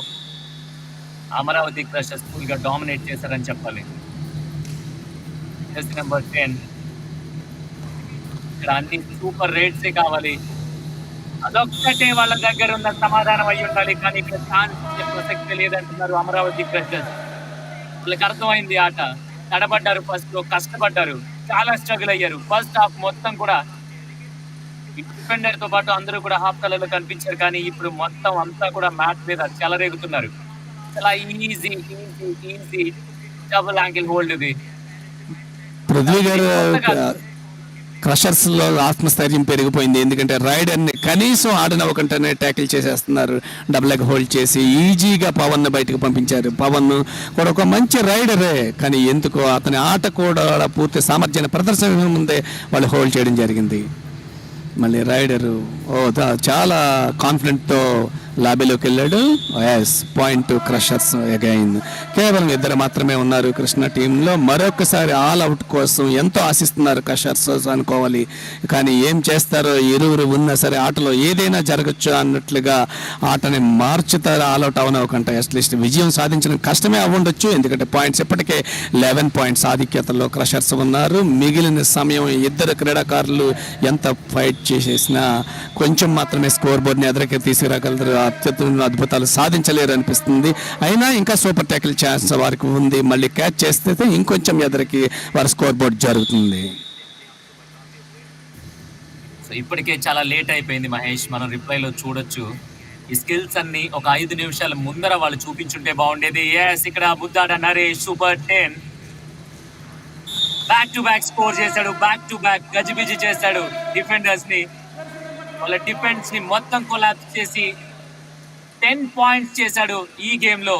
అమరావతి క్రషర్స్ ఫుల్ గా డామినేట్ చేశారని చెప్పాలి. జెర్సీ నెంబర్ 10 ఇక్కడ అన్ని సూపర్ రేట్సే కావాలి. అదొక్కటే వాళ్ళ దగ్గర ఉన్న సమాధానం అయి ఉండాలి. కానీ ఇక్కడ ఛాన్స్ ప్రసక్తి లేదంటున్నారు అమరావతి క్రషర్స్. వాళ్ళకి అర్థమైంది ఆట. తడబడ్డారు, ఫస్ట్ లో కష్టపడ్డారు, చాలా స్ట్రగుల్ అయ్యారు. ఫస్ట్ హాఫ్ మొత్తం కూడా డిఫెండర్ తో పాటు అందరూ కూడా హాఫ్ కలర్ లో కనిపించారు, కానీ ఇప్పుడు మొత్తం అంతా కూడా మ్యాట్ మీద చెలరేగుతున్నారు. చాలా ఈజీ డబుల్ యాంగిల్ హోల్డ్ ఇది. పృథ్వీ గారు క్రషర్స్ లో ఆత్మస్థైర్యం పెరిగిపోయింది. ఎందుకంటే రైడర్ ని కనీసం ఆడనవ్వకుండానే ట్యాకిల్ చేసేస్తున్నారు. డబుల్ లెగ్ హోల్డ్ చేసి ఈజీగా పవన్ బయటకు పంపించారు. పవన్ కూడా ఒక మంచి రైడరే, కానీ ఎందుకో అతని ఆట కూడా పూర్తి సామర్థ్యాన్ని ప్రదర్శన ముందే వాళ్ళు హోల్డ్ చేయడం జరిగింది. మళ్ళీ రైడరు చాలా కాన్ఫిడెంట్తో లాబీలోకి వెళ్ళాడు. Yes point to crushers again. కేవలం ఇద్దరు మాత్రమే ఉన్నారు కృష్ణ టీంలో. మరొకసారి ఆల్ అవుట్ కోసం ఎంతో ఆశిస్తున్నారు క్రషర్స్ అనుకోవాలి. కానీ ఏం చేస్తారో, ఇరువురు ఉన్నా సరే ఆటలో ఏదైనా జరగచ్చు అన్నట్లుగా ఆటని మార్చుతారు. ఆల్ అవుట్ అవనవకంటే అట్లీస్ట్ విజయం సాధించడం కష్టమే అవ్వండొచ్చు. ఎందుకంటే పాయింట్స్ ఇప్పటికే 11 పాయింట్స్ ఆధిక్యతలో క్రషర్స్ ఉన్నారు. మిగిలిన సమయం ఇద్దరు క్రీడాకారులు ఎంత ఫైట్ చేసేసినా కొంచెం మాత్రమే స్కోర్ బోర్డ్ని ఎదురుకి తీసుకురాగలరు. అత్యుత్తమ అద్భుతాలు సాధించలేరు అనిపిస్తుంది. అయినా ఇంకా సూపర్ ట్యాకిల్ ఛాన్స్ వారికి ఉంది. మళ్ళీ క్యాచ్ చేస్తే ఇంకొంచెం ఎదురుకి వారి స్కోర్ బోర్డ్ జరుగుతుంది. సో ఇప్పటికే చాలా లేట్ అయిపోయింది మహేష్. మనం రిప్లైలో చూడొచ్చు ఈ స్కిల్స్ అన్ని ఒక 5 నిమిషాల ముందర వాళ్ళు చూపించుంటే బాగుండేది. ఎస్, ఇక్కడ Buddhada Naresh super 10 back to back score చేశాడు. బ్యాక్ టు బ్యాక్ గజిబిజి చేశాడు డిఫెండర్స్ ని. వాళ్ళ డిఫెన్స్ ని మొత్తం కొలాప్స్ చేసి 10 పాయింట్స్ చేశాడు ఈ గేమ్ లో.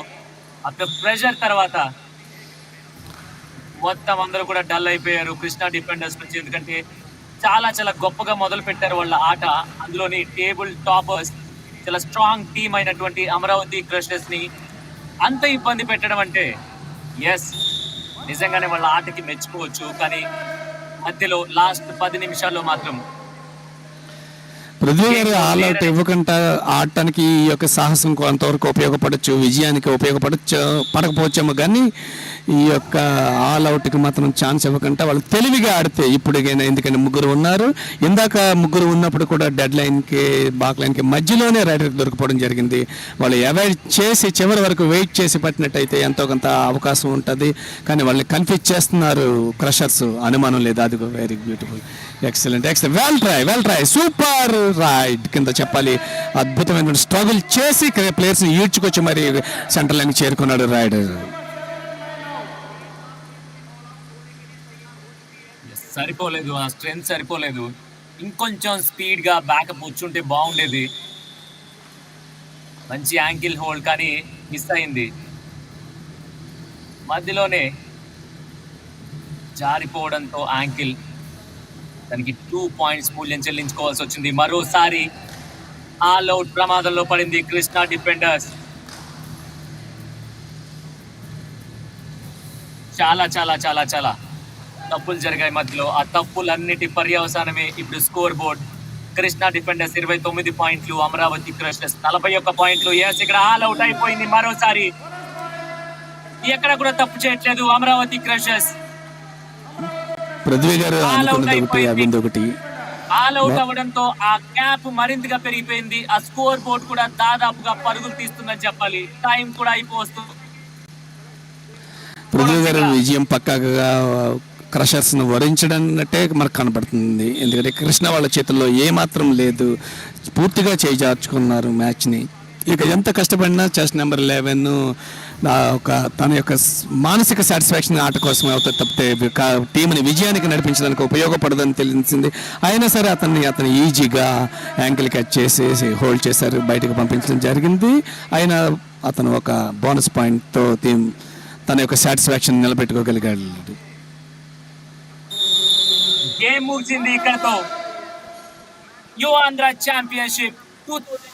అక్కడ ప్రెషర్ తర్వాత మొత్తం అందరూ కూడా డల్ అయిపోయారు కృష్ణా డిఫెండర్స్ నుంచి. ఎందుకంటే చాలా చాలా గొప్పగా మొదలు పెట్టారు వాళ్ళ ఆట. అందులోని టేబుల్ టాపర్స్, చాలా స్ట్రాంగ్ టీమ్ అయినటువంటి అమరావతి క్రషర్స్ ని అంత ఇబ్బంది పెట్టడం అంటే ఎస్ నిజంగానే వాళ్ళ ఆటకి మెచ్చుకోవచ్చు. కానీ మధ్యలో లాస్ట్ 10 నిమిషాల్లో మాత్రం పృథ్వీ గారు ఆల్ అవుట్ ఇవ్వకుండా ఆడటానికి ఈ యొక్క సాహసం కొంతవరకు ఉపయోగపడచ్చు, విజయానికి పడకపోవచ్చేమో. కానీ ఈ యొక్క ఆల్ అవుట్కి మాత్రం ఛాన్స్ ఇవ్వకుండా వాళ్ళు తెలివిగా ఆడితే ఇప్పుడుగైనా, ఎందుకంటే ముగ్గురు ఉన్నారు. ఇందాక ముగ్గురు ఉన్నప్పుడు కూడా డెడ్ లైన్కి బాక్ లైన్కి మధ్యలోనే రైడర్ దొరికిపోవడం జరిగింది. వాళ్ళు అవాయిడ్ చేసి చివరి వరకు వెయిట్ చేసి పట్టినట్టయితే ఎంతో కొంత అవకాశం ఉంటుంది. కానీ వాళ్ళని కన్ఫ్యూజ్ చేస్తున్నారు క్రషర్స్, అనుమానం లేదు. అది very beautiful, excellent, well try, super ride కింద చెప్పాలి. అద్భుతమైన స్ట్రగుల్ చేసి ప్లేయర్స్ని ఈడ్చుకొచ్చి మరి సెంటర్ లైన్కి చేరుకున్నాడు రైడర్. సరిపోలేదు, ఆ స్ట్రెంత్ సరిపోలేదు. ఇంకొంచెం స్పీడ్ గా బ్యాకప్ వచ్చుంటే బాగుండేది. మంచి యాంకిల్ హోల్డ్ కానీ మిస్ అయింది. మధ్యలోనే జారిపోవడంతో యాంకిల్ దానికి 2 పాయింట్స్ మూల్యం చెల్లించుకోవాల్సి వచ్చింది. మరోసారి ఆల్ అవుట్ ప్రమాదంలో పడింది కృష్ణా డిఫెండర్స్. చాలా చాలా చాలా చాలా తప్పులు జరిగాయి మధ్యలో. ఆ తప్పులన్నిటి పర్యవసానమే ఇప్పుడు స్కోర్ బోర్డ్. కృష్ణా డిఫెండర్స్ 29 పాయింట్లు, అమరావతి క్రషర్స్ 41 పాయింట్లు. ఎస్, ఇక్కడ ఆల్ అవుట్ అయిపోయింది మరోసారి. ఎక్కడ కూడా తప్పు చేయట్లేదు అమరావతి క్రషర్స్. పృథ్వీ గారు ఒకటి ఆల్ అవుట్ అవ్వడంతో ఆ గ్యాప్ మరింతగా పెరిగిపోయింది. ఆ స్కోర్ బోర్డ్ కూడా దాదాపుగా పరుగులు తీస్తుందని చెప్పాలి. టైం కూడా అయిపోతుంది. పృథ్వీ గారు విజయం పక్కాగా క్రషర్స్ను వరించడన్నట్టే మనకు కనబడుతుంది. ఎందుకంటే కృష్ణ వాళ్ళ చేతుల్లో ఏమాత్రం లేదు, పూర్తిగా చేజార్చుకున్నారు మ్యాచ్ని. ఇక ఎంత కష్టపడినా చెస్ నెంబర్ 11 ఒక తన యొక్క మానసిక సాటిస్ఫాక్షన్ ఆట కోసం అవుతుంది తప్పితే టీంని విజయానికి నడిపించడానికి ఉపయోగపడదని తెలిసింది. అయినా సరే అతన్ని ఈజీగా యాంకిల్ క్యాచ్ చేసేసి హోల్డ్ చేశారు, బయటకు పంపించడం జరిగింది. అయినా అతను ఒక బోనస్ పాయింట్తో తన యొక్క సాటిస్ఫాక్షన్ నిలబెట్టుకోగలిగాడు. గేమ్ ముగిసింది ఇక్కడతో. యువ ఆంధ్ర ఛాంపియన్షిప్ 2025